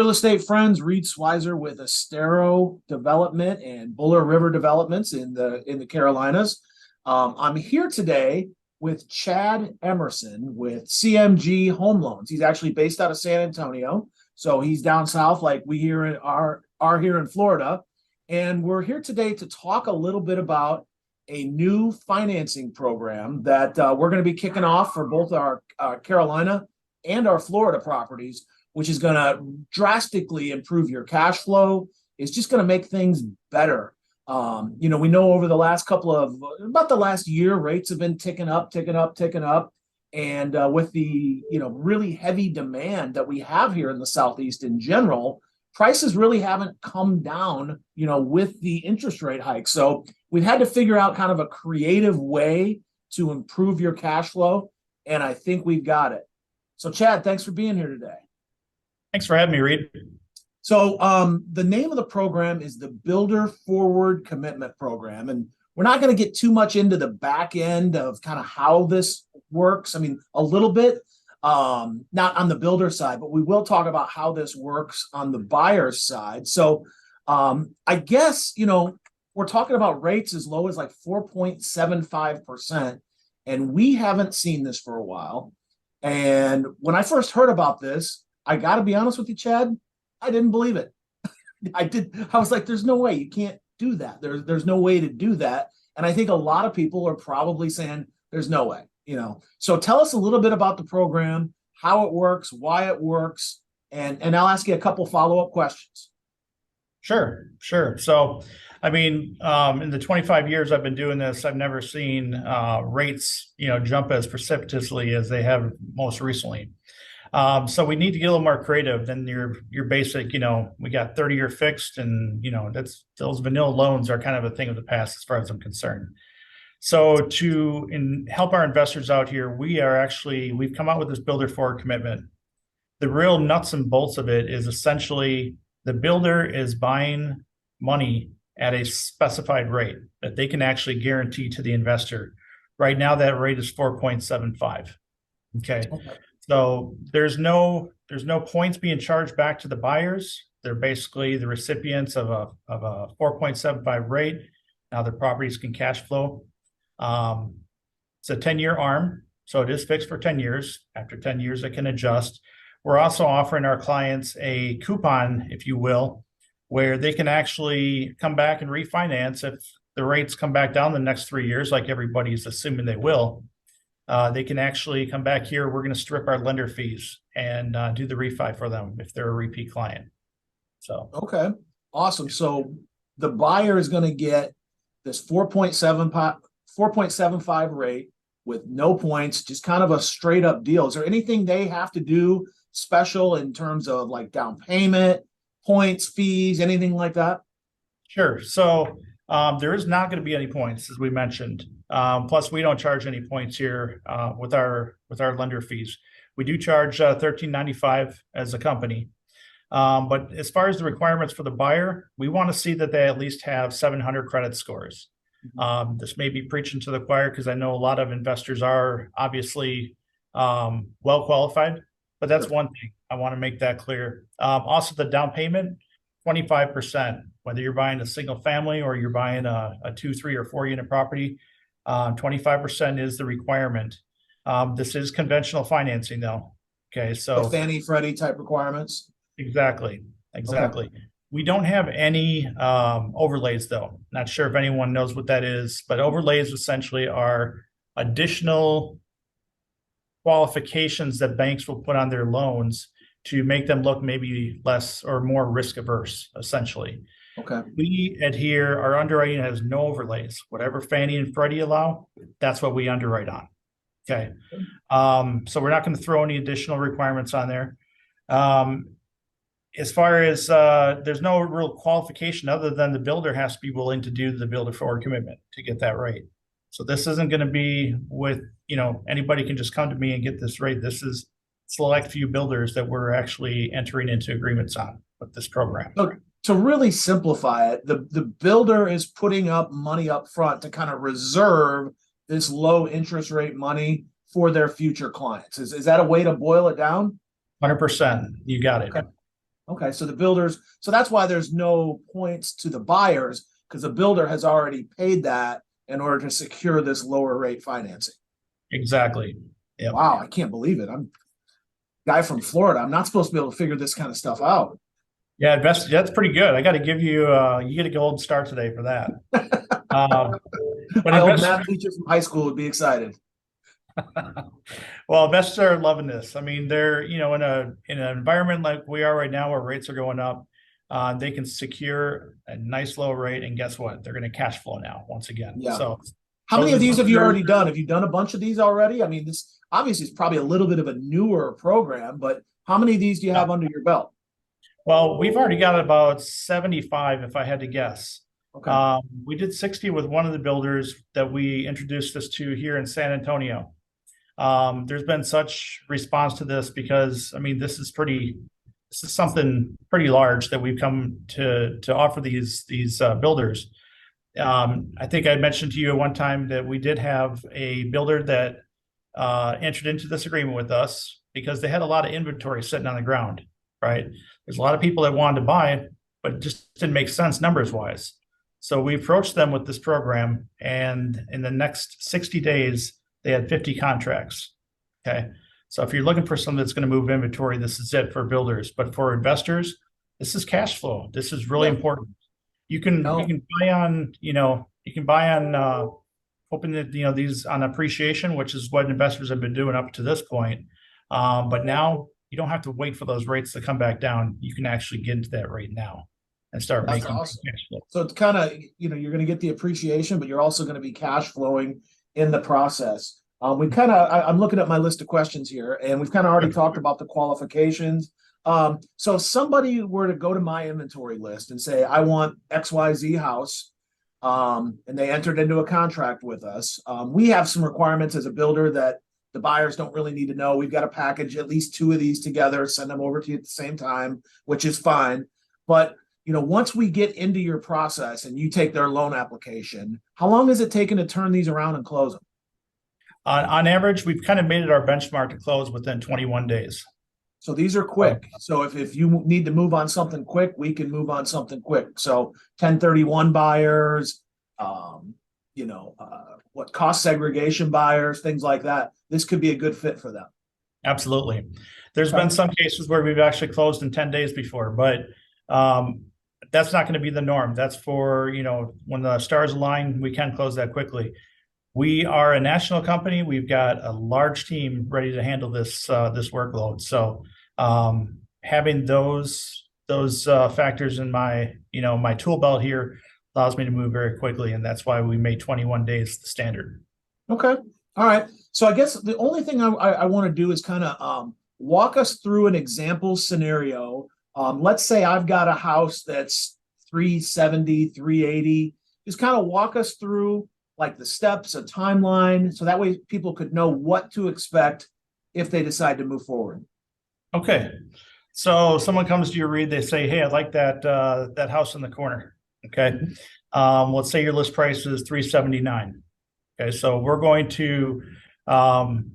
real estate friends, Reed Swizer with Estero Development and Buller River Developments in the Carolinas. I'm here today with Chad Emerson with CMG Home Loans. He's actually based out of San Antonio, so he's down south like we here are here in Florida. And we're here today to talk a little bit about a new financing program that we're going to be kicking off for both our Carolina and our Florida properties, which is going to drastically improve your cash flow. It's just going to make things better. We know over the last about the last year, rates have been ticking up. And with the, really heavy demand that we have here in the Southeast in general, prices really haven't come down, with the interest rate hike. So we've had to figure out kind of a creative way to improve your cash flow. And I think we've got it. So Chad, thanks for being here today. Thanks for having me, Reed. So the name of the program is the Builder Forward Commitment Program. And we're not going to get too much into the back end of kind of how this works. I mean, a little bit, not on the builder side, but we will talk about how this works on the buyer's side. So I guess, we're talking about rates as low as like 4.75%. And we haven't seen this for a while. And when I first heard about this, I got to be honest with you, Chad, I didn't believe it. I was like, there's no way you can't do that. There's no way to do that. And I think a lot of people are probably saying there's no way, So tell us a little bit about the program, how it works, why it works, and I'll ask you a couple follow-up questions. Sure. So, in the 25 years I've been doing this, I've never seen rates, jump as precipitously as they have most recently. So we need to get a little more creative than your basic, we got 30-year fixed, and those vanilla loans are kind of a thing of the past as far as I'm concerned. So to help our investors out here, we've come out with this builder forward commitment. The real nuts and bolts of it is essentially the builder is buying money at a specified rate that they can actually guarantee to the investor. Right now, that rate is 4.75. Okay. So there's no points being charged back to the buyers. They're basically the recipients of a 4.75 rate. Now their properties can cash flow. It's a 10-year ARM, so it is fixed for 10 years. After 10 years, it can adjust. We're also offering our clients a coupon, if you will, where they can actually come back and refinance if the rates come back down the next 3 years, like everybody's assuming they will. They can actually come back here. We're going to strip our lender fees and do the refi for them if they're a repeat client. So okay, awesome. So the buyer is going to get this 4.75 rate with no points, just kind of a straight up deal. Is there anything they have to do special in terms of like down payment, points, fees, anything like that? Sure. So there is not going to be any points, as we mentioned. Plus, we don't charge any points here with our lender fees. We do charge $13.95 as a company. But as far as the requirements for the buyer, we want to see that they at least have 700 credit scores. This may be preaching to the choir because I know a lot of investors are obviously well qualified, but that's one thing. I want to make that clear. Also, the down payment, 25%, whether you're buying a single family or you're buying a 2, 3, or 4 unit property, 25% is the requirement. This is conventional financing though. Okay. So Fannie Freddie type requirements. Exactly. Okay. We don't have any overlays though. Not sure if anyone knows what that is, but overlays essentially are additional qualifications that banks will put on their loans to make them look maybe less or more risk averse, essentially. Okay. We adhere, our underwriting has no overlays. Whatever Fannie and Freddie allow, that's what we underwrite on. Okay. So we're not going to throw any additional requirements on there. As far as there's no real qualification other than the builder has to be willing to do the builder forward commitment to get that rate. So this isn't going to be with, anybody can just come to me and get this rate. This is select few builders that we're actually entering into agreements on with this program. So to really simplify it, the builder is putting up money up front to kind of reserve this low interest rate money for their future clients. Is that a way to boil it down? 100%. You got it. Okay, so the builders, so that's why there's no points to the buyers, because the builder has already paid that in order to secure this lower rate financing. Exactly. Yep. Wow, I can't believe it. I'm a guy from Florida. I'm not supposed to be able to figure this kind of stuff out. Yeah, that's pretty good. I got to give you, you get a gold star today for that. Um, but My old investors, math teacher from high school would be excited. well, investors are loving this. I mean, they're, in an environment like we are right now where rates are going up, they can secure a nice low rate, and guess what? They're going to cash flow now once again. Yeah. So How many those of these have you investors, already done? Have you done a bunch of these already? I mean, this obviously is probably a little bit of a newer program, but how many of these do you have under your belt? well, we've already got about 75, if I had to guess. Okay. We did 60 with one of the builders that we introduced this to here in San Antonio. There's been such response to this because, I mean, this is something pretty large that we've come to offer these builders. I think I mentioned to you at one time that we did have a builder that entered into this agreement with us because they had a lot of inventory sitting on the ground, right? There's a lot of people that wanted to buy, but it just didn't make sense numbers wise. So we approached them with this program, and in the next 60 days, they had 50 contracts. Okay. So if you're looking for something that's going to move inventory, this is it for builders. But for investors, this is cash flow. This is really important. You can buy on, hoping that, these on appreciation, which is what investors have been doing up to this point. But now you don't have to wait for those rates to come back down. You can actually get into that rate now and start That's making awesome. cash flow. So it's kind of, you're going to get the appreciation, but you're also going to be cash flowing in the process. I'm looking at my list of questions here, and we've kind of already talked about the qualifications. So if somebody were to go to my inventory list and say, I want XYZ house, and they entered into a contract with us, we have some requirements as a builder that the buyers don't really need to know. We've got to package at least two of these together, send them over to you at the same time, which is fine. But once we get into your process and you take their loan application, how long is it taking to turn these around and close them? On average, we've kind of made it our benchmark to close within 21 days. So these are quick. So if you need to move on something quick, we can move on something quick. So 1031 buyers, what cost segregation buyers, things like that. This could be a good fit for them. Absolutely. There's been some cases where we've actually closed in 10 days before, but that's not going to be the norm. That's for, when the stars align, we can close that quickly. We are a national company. We've got a large team ready to handle this workload. So having those factors in my my tool belt here allows me to move very quickly, and that's why we made 21 days the standard. Okay, all right. So I guess the only thing I want to do is kind of walk us through an example scenario. Let's say I've got a house that's 370, 380. Just kind of walk us through like the steps, a timeline, so that way people could know what to expect if they decide to move forward. Okay. So someone comes to you, Reed, they say, hey, I'd like that house in the corner. Okay. Let's say your list price is 379. Okay. So we're going to want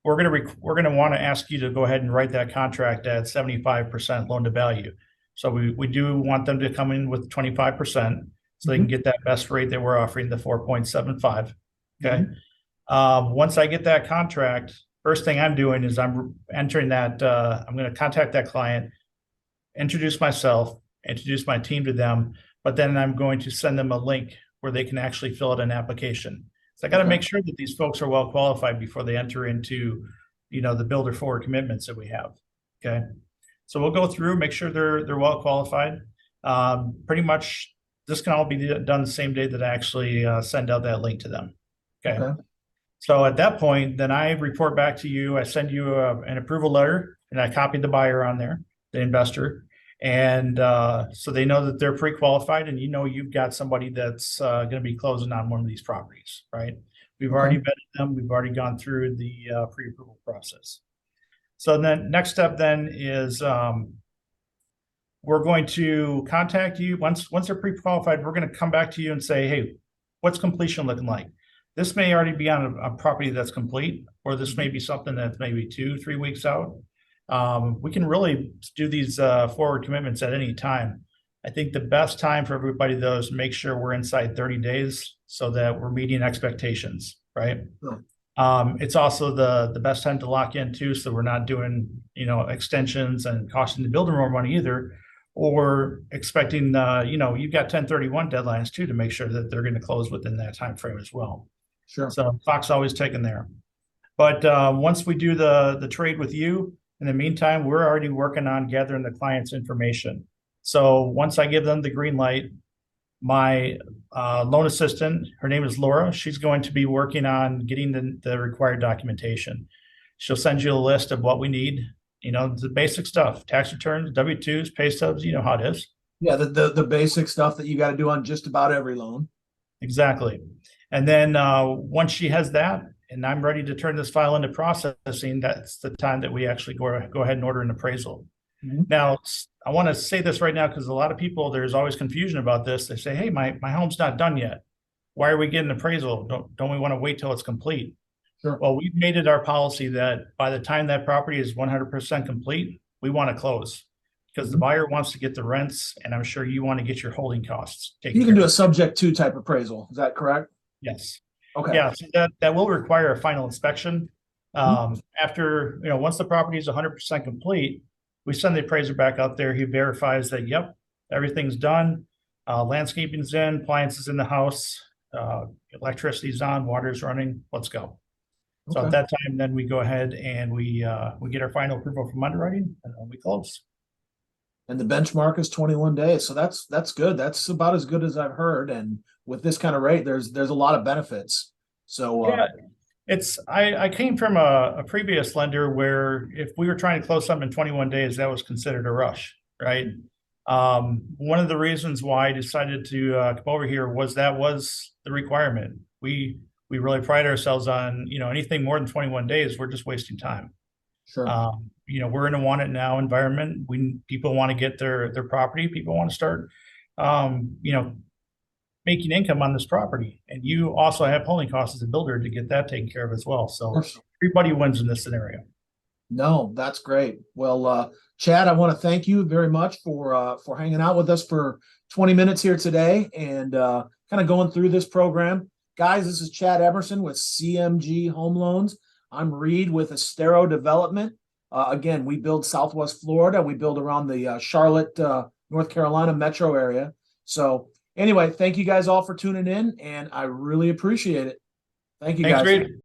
to ask you to go ahead and write that contract at 75% loan to value. So we do want them to come in with 25%. So they can get that best rate that we're offering, the 4.75. Okay. Once I get that contract, first thing I'm doing is I'm entering that. I'm going to contact that client, introduce myself, introduce my team to them, but then I'm going to send them a link where they can actually fill out an application. So I got to make sure that these folks are well qualified before they enter into, the builder forward commitments that we have. Okay. So we'll go through, make sure they're well qualified. Pretty much this can all be done the same day that I actually send out that link to them. Okay. So at that point, then I report back to you. I send you an approval letter, and I copy the buyer on there, the investor. And so they know that they're pre-qualified, and you've got somebody that's going to be closing on one of these properties, right? We've already vetted them. We've already gone through the pre-approval process. So then next step then is we're going to contact you. Once they're pre-qualified, we're going to come back to you and say, hey, what's completion looking like? This may already be on a property that's complete, or this may be something that's maybe 2-3 weeks out. We can really do these forward commitments at any time. I think the best time for everybody though is to make sure we're inside 30 days so that we're meeting expectations, right? Sure. It's also the best time to lock in too, so we're not doing, extensions and costing the builder more money either, or expecting, you've got 1031 deadlines too to make sure that they're going to close within that time frame as well. Sure. So clock's always taken there. But once we do the trade with you, in the meantime, we're already working on gathering the client's information. So once I give them the green light, my loan assistant, her name is Laura, she's going to be working on getting the required documentation. She'll send you a list of what we need, the basic stuff, tax returns, W-2s, pay stubs, you know how it is. Yeah, the basic stuff that you got to do on just about every loan. Exactly. And then once she has that, and I'm ready to turn this file into processing, that's the time that we actually go ahead and order an appraisal. Mm-hmm. Now, I want to say this right now because a lot of people, there's always confusion about this. They say, hey, my home's not done yet. Why are we getting an appraisal? Don't we want to wait till it's complete? Sure. Well, we've made it our policy that by the time that property is 100% complete, we want to close because the buyer wants to get the rents, and I'm sure you want to get your holding costs taken care of. You can do a subject to type appraisal. Is that correct? Yes. Okay. Yeah, so that will require a final inspection. After, once the property is 100% complete, we send the appraiser back out there. He verifies that, yep, everything's done. Landscaping's in, appliances in the house, electricity's on, water's running. Let's go. Okay. So at that time, then we go ahead and we get our final approval from underwriting, and then we close. And the benchmark is 21 days, so that's good. That's about as good as I've heard. And with this kind of rate, there's a lot of benefits. So yeah, I came from a previous lender where if we were trying to close something in 21 days, that was considered a rush, right? One of the reasons why I decided to come over here was that was the requirement. We really pride ourselves on, anything more than 21 days, we're just wasting time. Sure. We're in a want it now environment. People want to get their property. People want to start, making income on this property. And you also have holding costs as a builder to get that taken care of as well. So everybody wins in this scenario. No, that's great. Well, Chad, I want to thank you very much for hanging out with us for 20 minutes here today and kind of going through this program. Guys, this is Chad Emerson with CMG Home Loans. I'm Reed with Estero Development. Again, we build Southwest Florida. We build around the Charlotte, North Carolina metro area. So anyway, thank you guys all for tuning in, and I really appreciate it. Thank you, guys. Thanks, Reed.